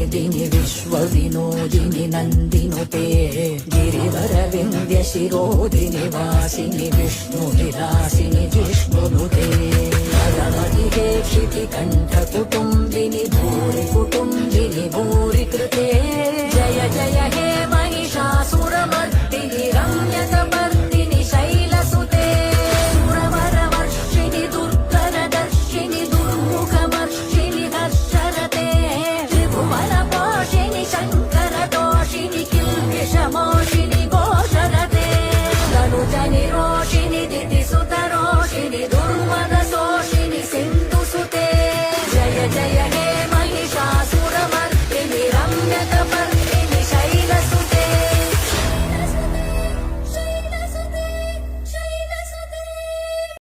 मेदिनि विश्वविनोदिनि नन्दिनुते गिरिवरविन्द्यशिरोदिनि वासिनि विष्णुविलासिनि जिष्णुनुते नरमतिदेक्षिति कण्ठकुटुम्बिनि भूरि कुटुम्बिनि भूरि कृते